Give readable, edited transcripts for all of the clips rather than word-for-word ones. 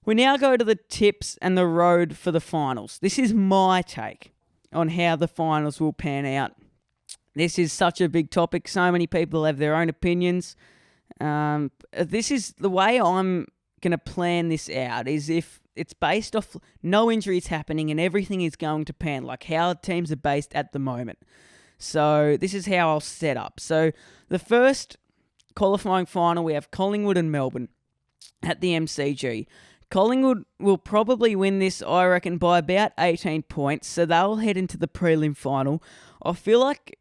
We now go to the tips and the road for the finals. This is my take on how the finals will pan out. This is such a big topic. So many people have their own opinions. This is the way I'm going to plan this out is if it's based off no injuries happening and everything is going to pan, like how teams are based at the moment. So this is how I'll set up. So the first qualifying final, we have Collingwood and Melbourne at the MCG. Collingwood will probably win this, I reckon, by about 18 points, so they'll head into the prelim final. I feel like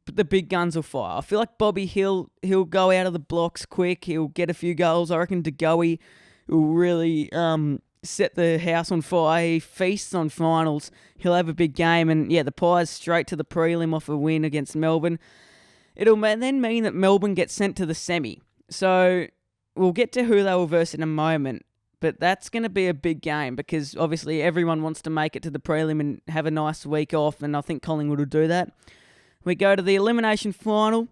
the big guns will fire. I feel like Bobby Hill, he'll go out of the blocks quick. He'll get a few goals. I reckon DeGoey will really set the house on fire. He feasts on finals. He'll have a big game. And, yeah, the Pies straight to the prelim off a win against Melbourne. It'll then mean that Melbourne gets sent to the semi. So we'll get to who they will verse in a moment. But that's going to be a big game because, obviously, everyone wants to make it to the prelim and have a nice week off. And I think Collingwood will do that. We go to the elimination final,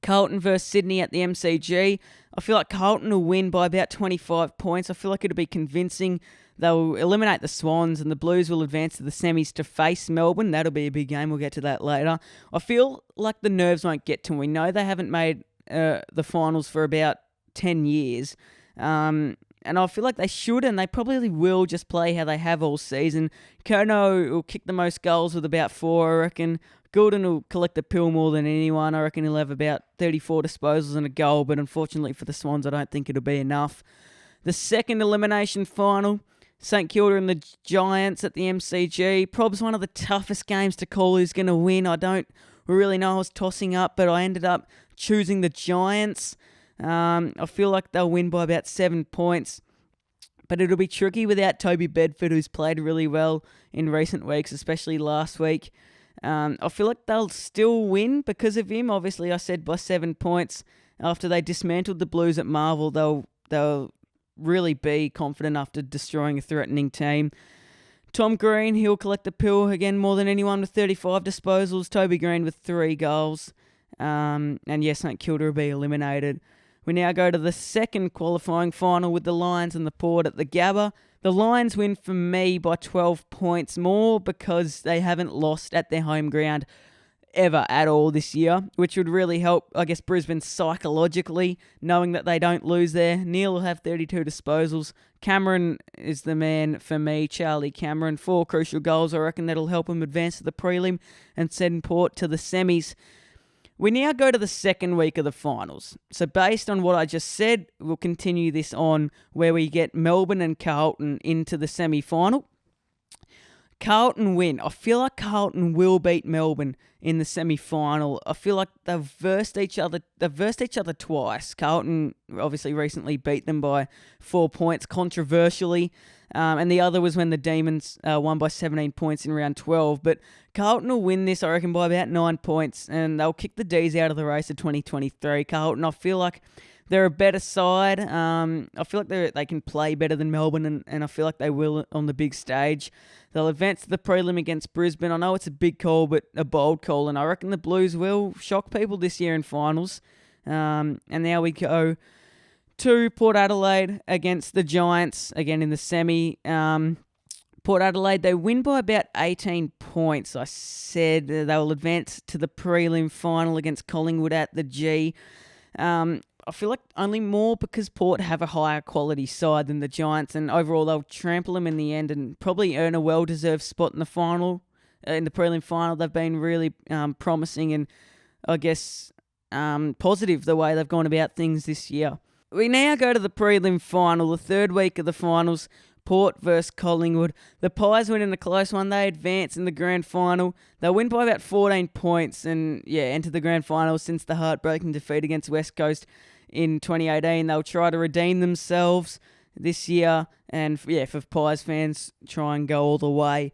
Carlton versus Sydney at the MCG. I feel like Carlton will win by about 25 points. I feel like it'll be convincing. They'll eliminate the Swans and the Blues will advance to the semis to face Melbourne. That'll be a big game. We'll get to that later. I feel like the nerves won't get to them. We know they haven't made the finals for about 10 years. And I feel like they should, and they probably will just play how they have all season. Kono will kick the most goals with about 4, I reckon. Goulden will collect the pill more than anyone. I reckon he'll have about 34 disposals and a goal, but unfortunately for the Swans, I don't think it'll be enough. The second elimination final, St Kilda and the Giants at the MCG. Prob's one of the toughest games to call who's going to win. I don't really know. I was tossing up, but I ended up choosing the Giants. I feel like they'll win by about 7 points. But it'll be tricky without Toby Bedford, who's played really well in recent weeks, especially last week. I feel like they'll still win because of him. Obviously, I said by 7 points. After they dismantled the Blues at Marvel, they'll really be confident after destroying a threatening team. Tom Green, he'll collect the pill again more than anyone with 35 disposals. Toby Green with 3 goals. And yes, St Kilda will be eliminated. We now go to the second qualifying final with the Lions and the Port at the Gabba. The Lions win for me by 12 points more because they haven't lost at their home ground ever at all this year, which would really help, I guess, Brisbane psychologically, knowing that they don't lose there. Neil will have 32 disposals. Cameron is the man for me, Charlie Cameron. 4 crucial goals. I reckon that'll help him advance to the prelim and send Port to the semis. We now go to the second week of the finals. So based on what I just said, we'll continue this on where we get Melbourne and Carlton into the semi-final. Carlton win. I feel like Carlton will beat Melbourne in the semi-final. I feel like they've versed each other twice. Carlton obviously recently beat them by 4 points controversially. And the other was when the Demons won by 17 points in round 12. But Carlton will win this, I reckon, by about 9 points. And they'll kick the D's out of the race of 2023. Carlton, I feel like they're a better side. I feel like they can play better than Melbourne. And I feel like they will on the big stage. They'll advance to the prelim against Brisbane. I know it's a big call, but a bold call. And I reckon the Blues will shock people this year in finals. And now we go to Port Adelaide against the Giants, again in the semi. Port Adelaide, they win by about 18 points. I said they will advance to the prelim final against Collingwood at the G. I feel like only more because Port have a higher quality side than the Giants, and overall they'll trample them in the end and probably earn a well-deserved spot in the final, in the prelim final. They've been really promising and, I guess, positive the way they've gone about things this year. We now go to the prelim final, the third week of the finals, Port versus Collingwood. The Pies win in a close one. They advance in the grand final. They'll win by about 14 points and, enter the grand final since the heartbreaking defeat against West Coast in 2018. They'll try to redeem themselves this year and, for Pies fans, try and go all the way.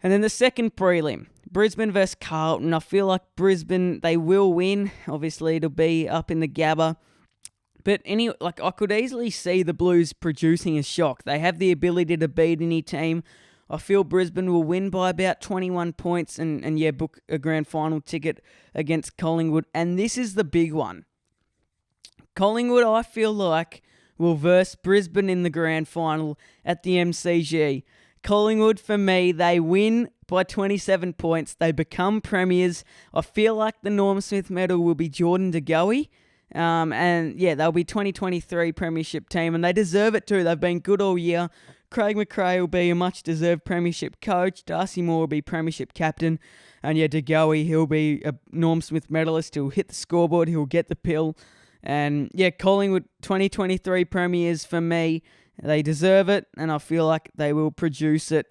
And then the second prelim, Brisbane versus Carlton. I feel like Brisbane, they will win. Obviously, it'll be up in the Gabba. But I could easily see the Blues producing a shock. They have the ability to beat any team. I feel Brisbane will win by about 21 points and book a grand final ticket against Collingwood. And this is the big one. Collingwood, I feel like, will verse Brisbane in the grand final at the MCG. Collingwood, for me, they win by 27 points. They become premiers. I feel like the Norm Smith medal will be Jordan De Goey. They'll be 2023 premiership team, and they deserve it too. They've been good all year. Craig McRae will be a much-deserved premiership coach. Darcy Moore will be premiership captain. And De Goey, he'll be a Norm Smith medalist. He'll hit the scoreboard. He'll get the pill. And Collingwood 2023 premiers for me. They deserve it, and I feel like they will produce it.